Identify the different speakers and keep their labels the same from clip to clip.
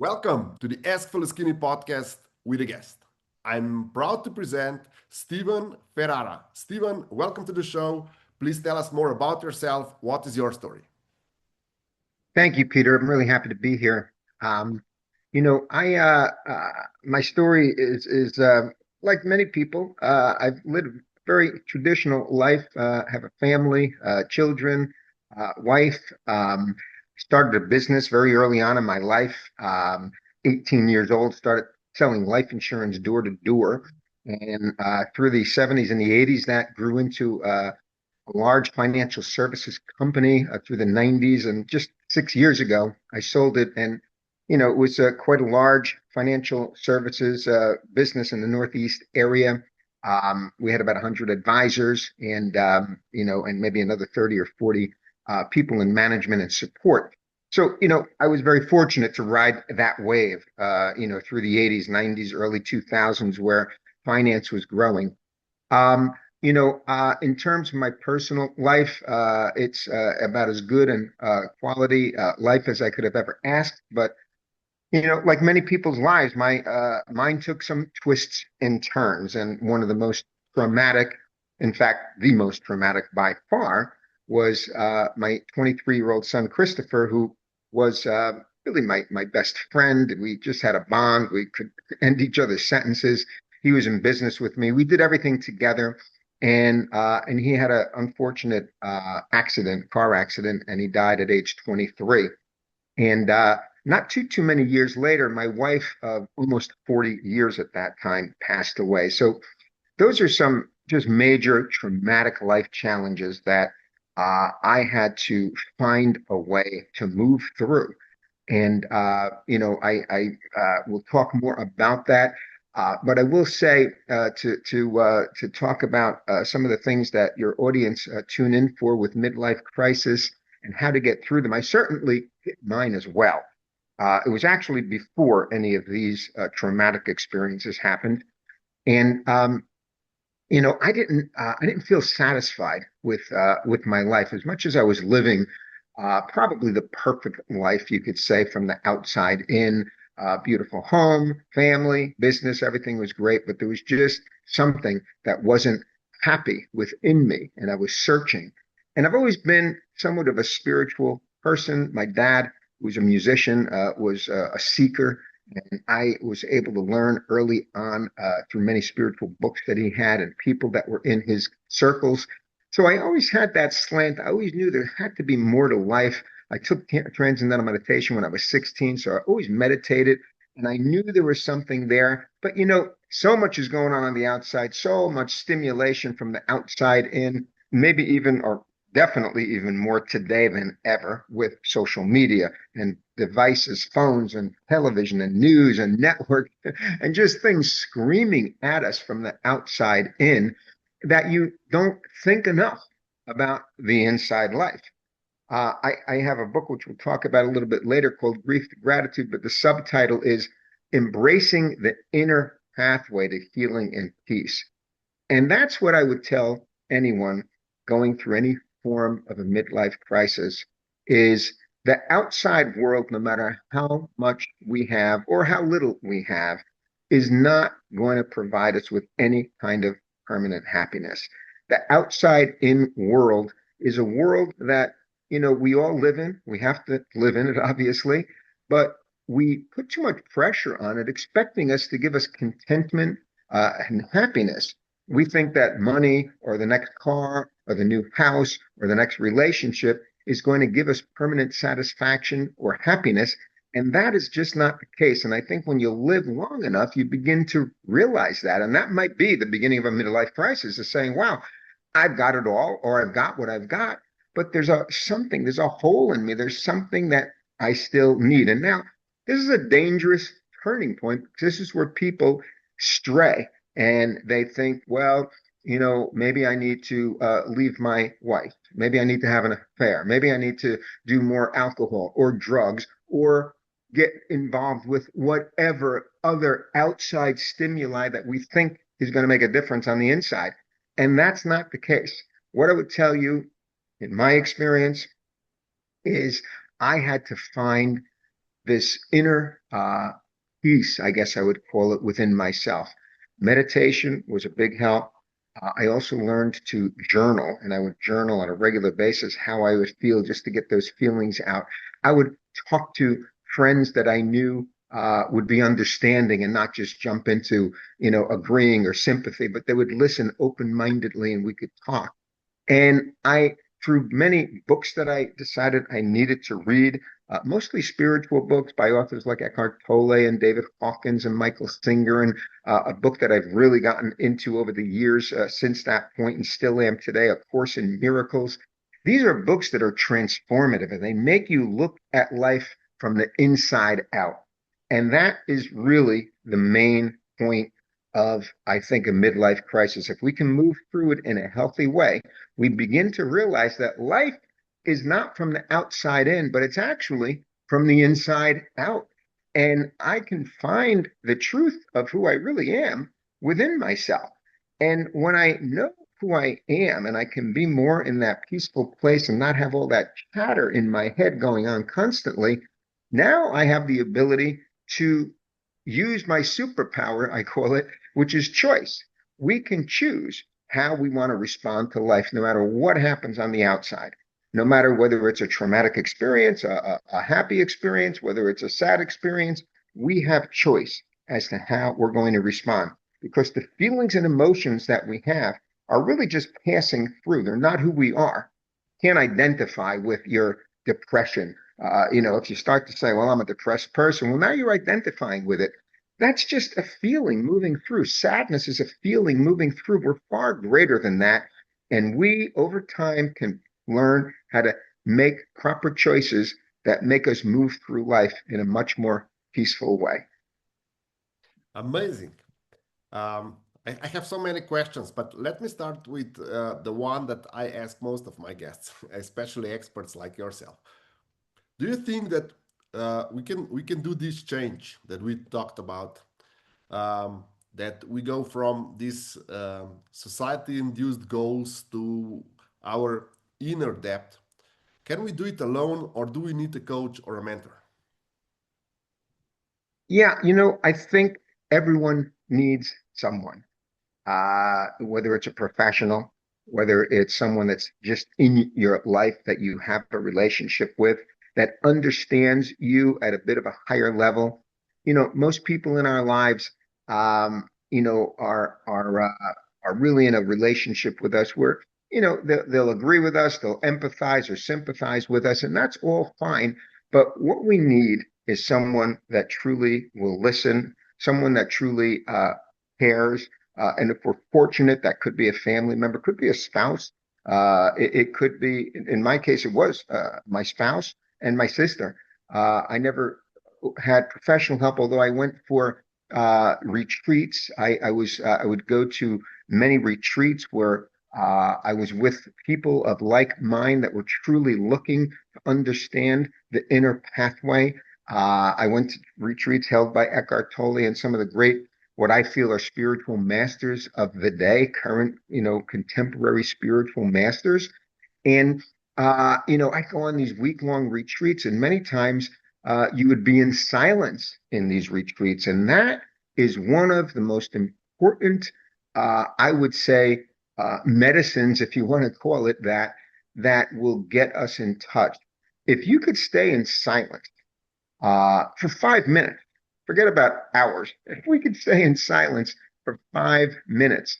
Speaker 1: Welcome to the Ask Faleskini Podcast with a guest. I'm proud to present Steven Ferrara. Steven, welcome to the show. Please tell us more about yourself. What is your story?
Speaker 2: Thank you, Peter. I'm really happy to be here. Um, my story is like many people. I've lived a very traditional life. Have a family, children, wife. Started a business very early on in my life. 18 years old, started selling life insurance door to door, and through the 70s and the 80s, that grew into a large financial services company through the 90s. And just 6 years ago, I sold it. And, it was quite a large financial services business in the Northeast area. We had about 100 advisors and maybe another 30 or 40 people in management and support. So, I was very fortunate to ride that wave, through the 80s, 90s, early 2000s, where finance was growing. In terms of my personal life, it's about as good and quality life as I could have ever asked. But like many people's lives, my mine took some twists and turns, and one of the most traumatic, in fact, the most traumatic by far, was my 23-year-old son Christopher, who was really my best friend. We just had a bond. We could end each other's sentences. He was in business with me. We did everything together. And he had an unfortunate car accident, and he died at age 23. And not too many years later, my wife of almost 40 years at that time passed away. So those are some just major traumatic life challenges that I had to find a way to move through. And I will talk more about that. But I will say to talk about some of the things that your audience tune in for with midlife crisis and how to get through them. I certainly hit mine as well. It was actually before any of these traumatic experiences happened, and I didn't feel satisfied with my life as much as I was living probably the perfect life, you could say, from the outside in. Beautiful home, family, business, everything was great, but there was just something that wasn't happy within me, and I was searching. And I've always been somewhat of a spiritual person. My dad, who was a musician, was a seeker, and I was able to learn early on through many spiritual books that he had and people that were in his circles. So I always had that slant. I always knew there had to be more to life. I took transcendental meditation when I was 16, so I always meditated, and I knew there was something there. But so much is going on the outside, so much stimulation from the outside in, maybe even or definitely even more today than ever with social media and devices, phones and television and news and network and just things screaming at us from the outside in that you don't think enough about the inside life. I have a book which we'll talk about a little bit later called Grief to Gratitude, but the subtitle is Embracing the Inner Pathway to Healing and Peace. And that's what I would tell anyone going through any form of a midlife crisis is the outside world, no matter how much we have or how little we have, is not going to provide us with any kind of permanent happiness. The outside in world is a world that we all live in. We have to live in it, obviously, but we put too much pressure on it, expecting us to give us contentment and happiness. We think that money or the next car or the new house or the next relationship is going to give us permanent satisfaction or happiness. And that is just not the case. And I think when you live long enough, you begin to realize that. And that might be the beginning of a midlife crisis, is saying, wow, I've got it all, or I've got what I've got, but there's a hole in me. There's something that I still need. And now this is a dangerous turning point because this is where people stray and they think, well, maybe I need to leave my wife. Maybe I need to have an affair. Maybe I need to do more alcohol or drugs or get involved with whatever other outside stimuli that we think is going to make a difference on the inside. And that's not the case. What I would tell you, in my experience, is I had to find this inner peace, I guess I would call it, within myself. Meditation was a big help. I also learned to journal, and I would journal on a regular basis how I would feel just to get those feelings out. I would talk to friends that I knew would be understanding and not just jump into, agreeing or sympathy, but they would listen open-mindedly and we could talk. And through many books that I decided I needed to read, mostly spiritual books by authors like Eckhart Tolle and David Hawkins and Michael Singer, and a book that I've really gotten into over the years since that point and still am today, A Course in Miracles. These are books that are transformative and they make you look at life from the inside out. And that is really the main point of, I think, a midlife crisis. If we can move through it in a healthy way, we begin to realize that life is not from the outside in, but it's actually from the inside out. And I can find the truth of who I really am within myself. And when I know who I am and I can be more in that peaceful place and not have all that chatter in my head going on constantly, now I have the ability to use my superpower, I call it, which is choice. We can choose how we want to respond to life, no matter what happens on the outside, no matter whether it's a traumatic experience, a happy experience, whether it's a sad experience. We have choice as to how we're going to respond, because the feelings and emotions that we have are really just passing through. They're not who we are. Can't identify with your depression. If you start to say, well, I'm a depressed person, well, now you're identifying with it. That's just a feeling moving through. Sadness is a feeling moving through. We're far greater than that. And we, over time, can learn how to make proper choices that make us move through life in a much more peaceful way.
Speaker 1: Amazing. I have so many questions, but let me start with the one that I ask most of my guests, especially experts like yourself. Do you think that we can do this change that we talked about? That we go from these society-induced goals to our inner depth. Can we do it alone, or do we need a coach or a mentor?
Speaker 2: Yeah, I think everyone needs someone, whether it's a professional, whether it's someone that's just in your life that you have a relationship with, that understands you at a bit of a higher level. Most people in our lives, are really in a relationship with us where, they'll agree with us, they'll empathize or sympathize with us, and that's all fine. But what we need is someone that truly will listen, someone that truly cares. And if we're fortunate, that could be a family member, could be a spouse. It could be, in my case, it was my spouse and my sister. I never had professional help, although I went for retreats. I would go to many retreats where I was with people of like mind that were truly looking to understand the inner pathway. I went to retreats held by Eckhart Tolle and some of the great, what I feel are spiritual masters of the day, current, contemporary spiritual masters. And, I go on these week-long retreats, and many times you would be in silence in these retreats. And that is one of the most important, I would say, medicines, if you want to call it that, that will get us in touch. If you could stay in silence for 5 minutes, forget about hours. If we could stay in silence for 5 minutes,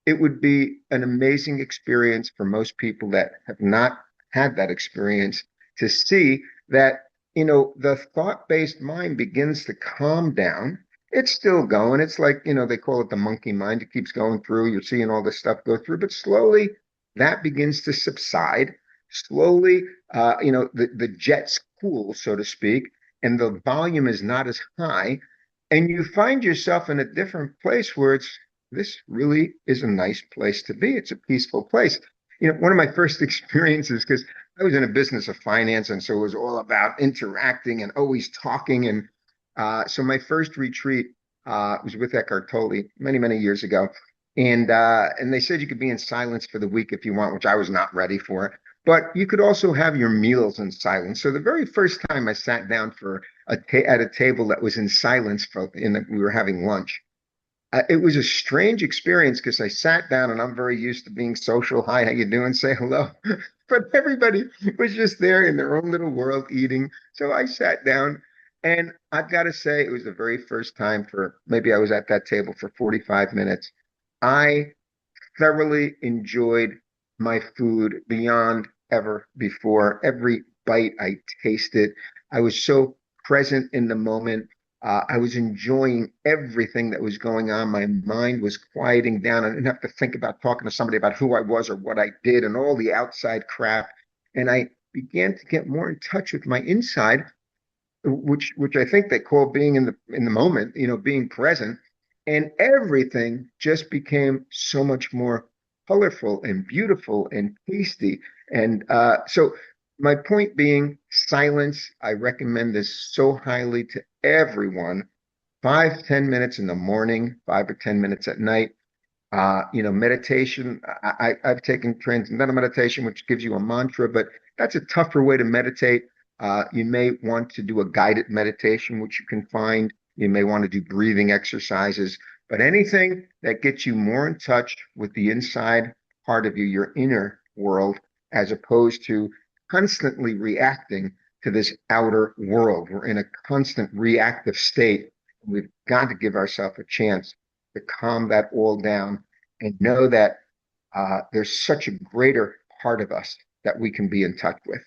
Speaker 2: it would be an amazing experience for most people that have not had that experience, to see that, the thought-based mind begins to calm down. It's still going. It's like, they call it the monkey mind. It keeps going through. You're seeing all this stuff go through, but slowly that begins to subside. Slowly, the jets cool, so to speak, and the volume is not as high. And you find yourself in a different place where this really is a nice place to be. It's a peaceful place. One of my first experiences, because I was in a business of finance, and so it was all about interacting and always talking. And so my first retreat was with Eckhart Tolle many, many years ago. And they said you could be in silence for the week if you want, which I was not ready for. But you could also have your meals in silence. So the very first time I sat down for at a table that was in silence we were having lunch, it was a strange experience because I sat down and I'm very used to being social. Hi, how you doing? Say hello. But everybody was just there in their own little world eating. So I sat down and I've got to say it was the very first time for maybe I was at that table for 45 minutes. I thoroughly enjoyed my food beyond ever before. Every bite I tasted, I was so present in the moment. I was enjoying everything that was going on. My mind was quieting down. I didn't have to think about talking to somebody about who I was or what I did and all the outside crap. And I began to get more in touch with my inside, which I think they call being in the moment, being present. And everything just became so much more colorful and beautiful and tasty. And so my point being, silence, I recommend this so highly to everyone. 5, 10 minutes in the morning, 5 or 10 minutes at night. Meditation. I've taken transcendental meditation, which gives you a mantra, but that's a tougher way to meditate. You may want to do a guided meditation, which you can find. You may want to do breathing exercises, but anything that gets you more in touch with the inside part of you, your inner world, as opposed to constantly reacting to this outer world. We're in a constant reactive state. We've got to give ourselves a chance to calm that all down and know that there's such a greater part of us that we can be in touch with.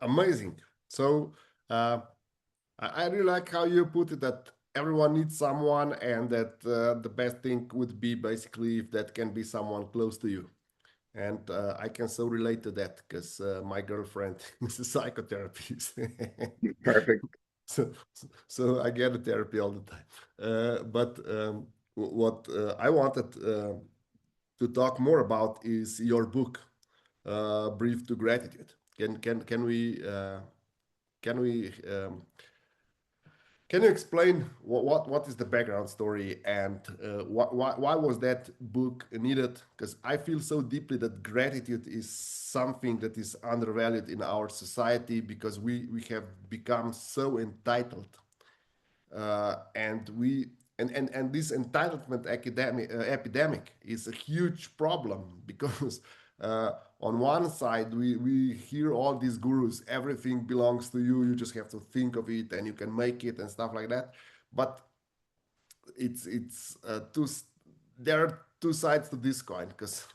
Speaker 1: Amazing. So I really like how you put it that everyone needs someone, and that the best thing would be basically if that can be someone close to you. And I can so relate to that because my girlfriend is a psychotherapist.
Speaker 2: Perfect.
Speaker 1: so, so I get a therapy all the time. But what I wanted to talk more about is your book, Brief to Gratitude. Can we can you explain what is the background story, and why was that book needed? Because I feel so deeply that gratitude is something that is undervalued in our society because we have become so entitled, and we and this entitlement epidemic is a huge problem because on one side we hear all these gurus, everything belongs to you, you just have to think of it and you can make it and stuff like that. But it's there are two sides to this coin because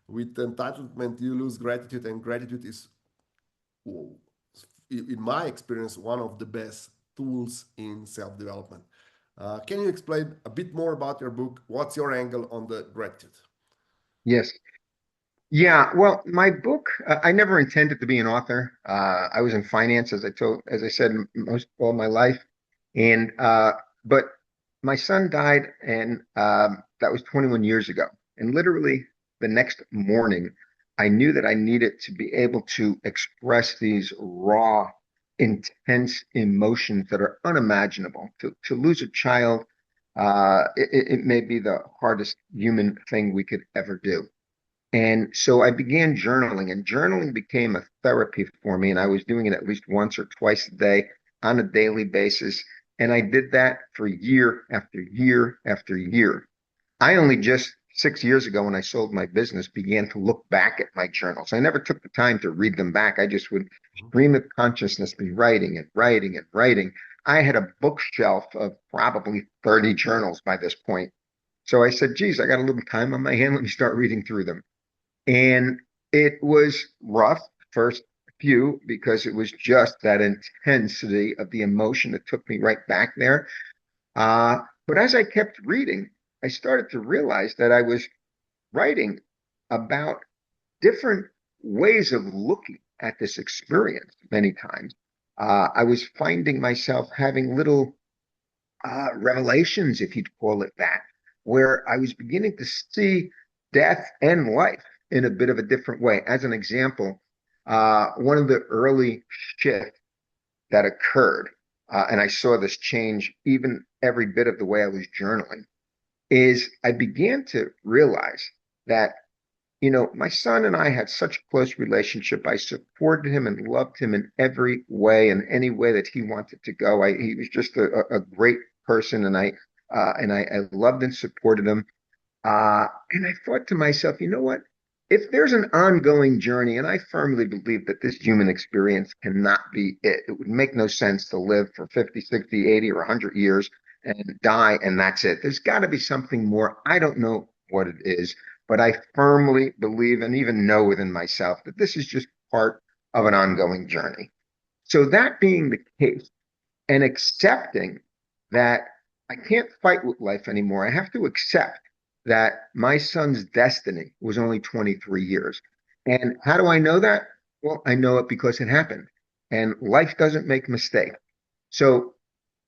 Speaker 1: with entitlement you lose gratitude, and gratitude is, in my experience, one of the best tools in self-development. Can you explain a bit more about your book? What's your angle on the gratitude?
Speaker 2: Yes. Yeah. Well, my book, I never intended to be an author. I was in finance, as I said, most all my life. And, but my son died, and that was 21 years ago. And literally the next morning, I knew that I needed to be able to express these raw, intense emotions that are unimaginable. To lose a child, it may be the hardest human thing we could ever do. And so I began journaling, and journaling became a therapy for me. And I was doing it at least once or twice a day on a daily basis. And I did that for year after year after year. I only just 6 years ago, when I sold my business, began to look back at my journals. I never took the time to read them back. I just would stream of consciousness, be writing and writing and writing. I had a bookshelf of probably 30 journals by this point. So I said, geez, I got a little time on my hand. Let me start reading through them. And it was rough first few because it was just that intensity of the emotion that took me right back there. But as I kept reading, I started to realize that I was writing about different ways of looking at this experience many times. I was finding myself having little revelations, if you'd call it that, where I was beginning to see death and life in a bit of a different way. As an example, one of the early shifts that occurred, and I saw this change even every bit of the way I was journaling, is I began to realize that My son and I had such a close relationship. I supported him and loved him in every way, in any way that he wanted to go. He was just a great person, and I loved and supported him. And I thought to myself, you know what? If there's an ongoing journey, and I firmly believe that this human experience cannot be it, it would make no sense to live for 50, 60, 80, or 100 years and die, and that's it. There's got to be something more. I don't know what it is, but I firmly believe and even know within myself that this is just part of an ongoing journey. So, that being the case, and accepting that I can't fight with life anymore. I have to accept that my son's destiny was only 23 years. And how do I know that? Well, I know it because it happened. And life doesn't make mistakes. So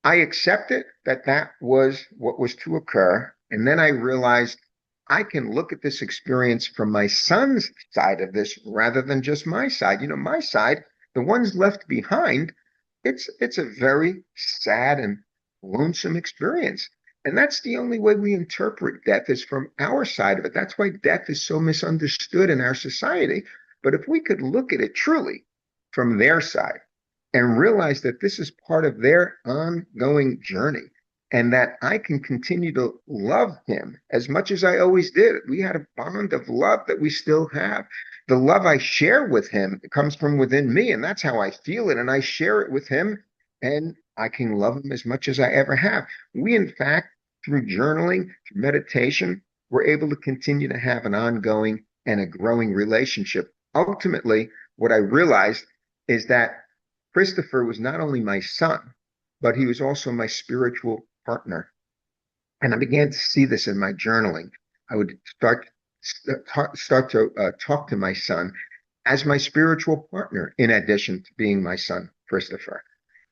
Speaker 2: I accepted that that was what was to occur. And then I realized I can look at this experience from my son's side of this rather than just my side. My side, the ones left behind, it's a very sad and lonesome experience. And that's the only way we interpret death is from our side of it. That's why death is so misunderstood in our society. But if we could look at it truly from their side and realize that this is part of their ongoing journey and that I can continue to love him as much as I always did. We had a bond of love that we still have. The love I share with him comes from within me, and that's how I feel it. And I share it with him, and I can love him as much as I ever have. We, in fact, through journaling, through meditation, we're able to continue to have an ongoing and a growing relationship. Ultimately, what I realized is that Christopher was not only my son, but he was also my spiritual partner. And I began to see this in my journaling. I would start to talk to my son as my spiritual partner, in addition to being my son, Christopher.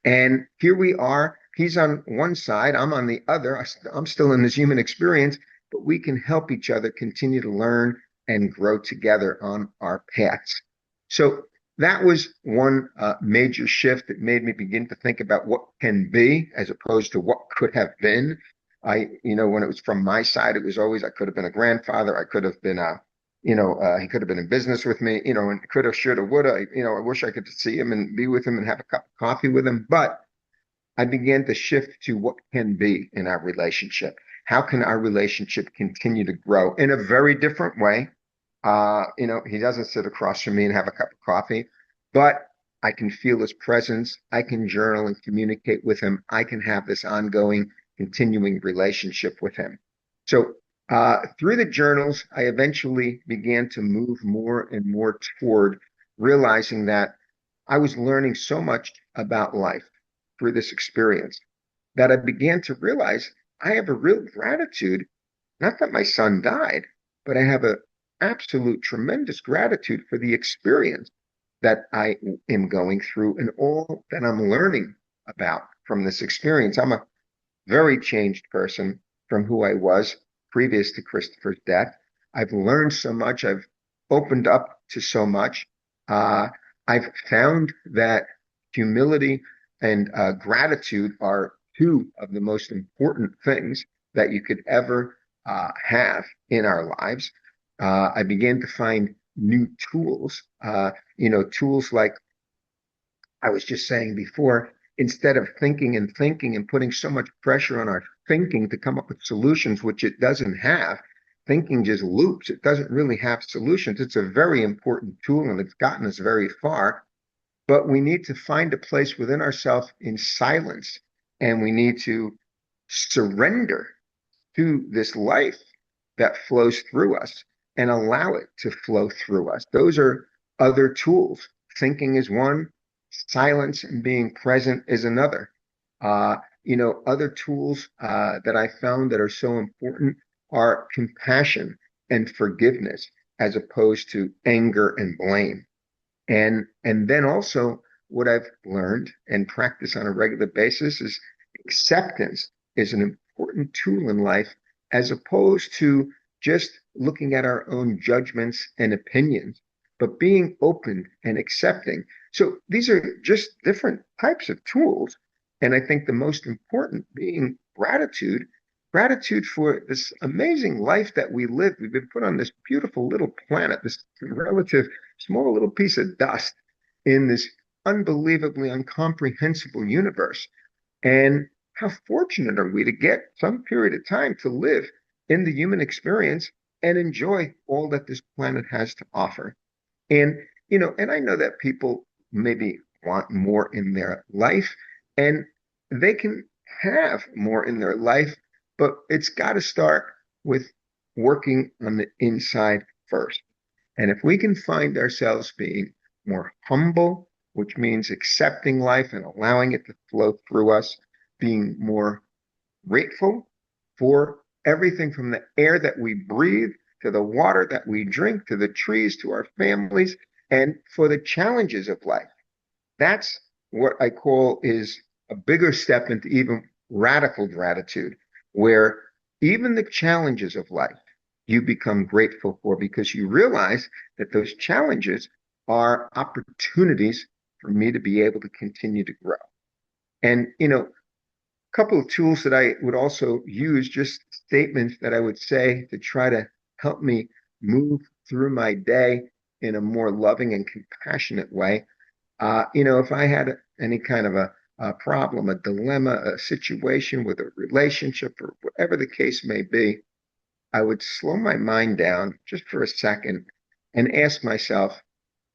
Speaker 2: And here we are. He's on one side, I'm on the other. I'm still in this human experience, but we can help each other continue to learn and grow together on our paths. So that was one major shift that made me begin to think about what can be as opposed to what could have been. When it was from my side, it was always I could have been a grandfather. I could have been he could have been in business with me, and could have, should have, would have. I wish I could see him and be with him and have a cup of coffee with him. But I began to shift to what can be in our relationship. How can our relationship continue to grow in a very different way? He doesn't sit across from me and have a cup of coffee, but I can feel his presence. I can journal and communicate with him. I can have this ongoing, continuing relationship with him. So through the journals, I eventually began to move more and more toward realizing that I was learning so much about life through this experience that I began to realize I have a real gratitude, not that my son died, but I have a absolute tremendous gratitude for the experience that I am going through and all that I'm learning about from this experience. I'm a very changed person from who I was previous to Christopher's death. I've learned so much. I've opened up to so much. I've found that humility and gratitude are two of the most important things that you could ever have in our lives. I began to find new tools, tools like I was just saying before, instead of thinking and thinking and putting so much pressure on our thinking to come up with solutions, which it doesn't have. Thinking just loops. It doesn't really have solutions. It's a very important tool and it's gotten us very far. But we need to find a place within ourselves in silence and we need to surrender to this life that flows through us and allow it to flow through us. Those are other tools. Thinking is one, silence and being present is another. Other tools that I found that are so important are compassion and forgiveness as opposed to anger and blame. And then also what I've learned and practice on a regular basis is acceptance is an important tool in life as opposed to just looking at our own judgments and opinions, but being open and accepting. So these are just different types of tools. And I think the most important being gratitude gratitude for this amazing life that we live. We've been put on this beautiful little planet, this relative small little piece of dust in this unbelievably incomprehensible universe. And how fortunate are we to get some period of time to live in the human experience and enjoy all that this planet has to offer? And, and I know that people maybe want more in their life, and they can have more in their life, but it's got to start with working on the inside first. And if we can find ourselves being more humble, which means accepting life and allowing it to flow through us, being more grateful for everything from the air that we breathe to the water that we drink to the trees to our families and for the challenges of life. That's what I call is a bigger step into even radical gratitude, where even the challenges of life you become grateful for because you realize that those challenges are opportunities for me to be able to continue to grow. And, a couple of tools that I would also use, just statements that I would say to try to help me move through my day in a more loving and compassionate way. If I had any kind of a problem, a dilemma, a situation with a relationship, or whatever the case may be, I would slow my mind down just for a second and ask myself,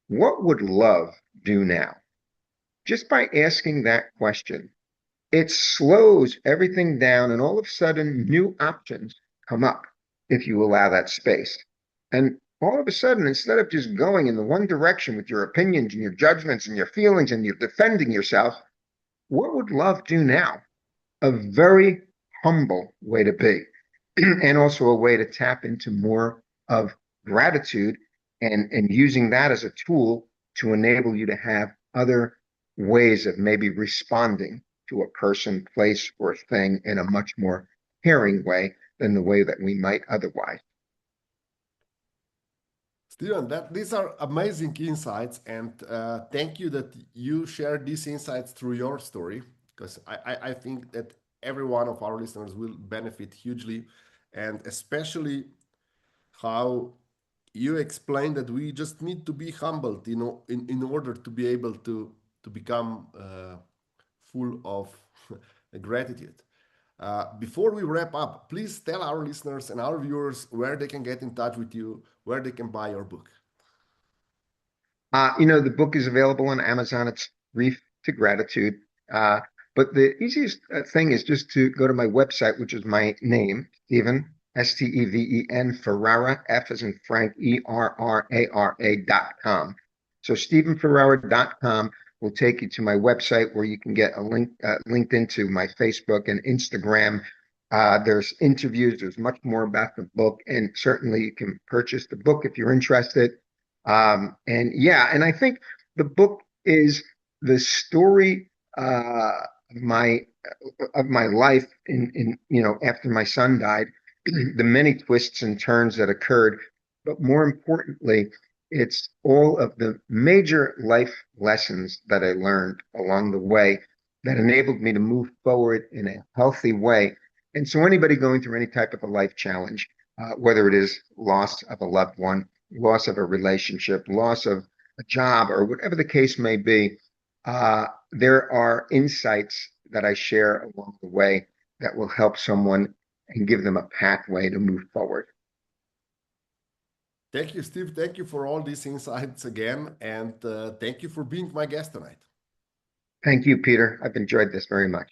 Speaker 2: what would love do now? Just by asking that question, it slows everything down, and all of a sudden, new options come up if you allow that space. And all of a sudden, instead of just going in the one direction with your opinions and your judgments and your feelings and you're defending yourself, what would love do now? A very humble way to be, and also a way to tap into more of gratitude and using that as a tool to enable you to have other ways of maybe responding to a person, place, or thing in a much more caring way than the way that we might otherwise.
Speaker 1: Steven, these are amazing insights, and thank you that you shared these insights through your story, because I think that every one of our listeners will benefit hugely, and especially how you explained that we just need to be humbled, in order to be able to become full of gratitude. Before we wrap up, please tell our listeners and our viewers where they can get in touch with you, where they can buy your book.
Speaker 2: The book is available on Amazon. It's Grief to Gratitude. But the easiest thing is just to go to my website, which is my name, Steven, Steven Ferrara, F as in Frank, ERRARA.com. So StevenFerrara.com will take you to my website where you can get a link linked into my Facebook and Instagram. There's interviews, there's much more about the book, and certainly you can purchase the book if you're interested. And yeah, and I think the book is the story my of my life in after my son died, the many twists and turns that occurred, but more importantly, it's all of the major life lessons that I learned along the way that enabled me to move forward in a healthy way. And so anybody going through any type of a life challenge, whether it is loss of a loved one, loss of a relationship, loss of a job, or whatever the case may be, there are insights that I share along the way that will help someone and give them a pathway to move forward.
Speaker 1: Thank you, Steve. Thank you for all these insights again. And thank you for being my guest tonight.
Speaker 2: Thank you, Peter. I've enjoyed this very much.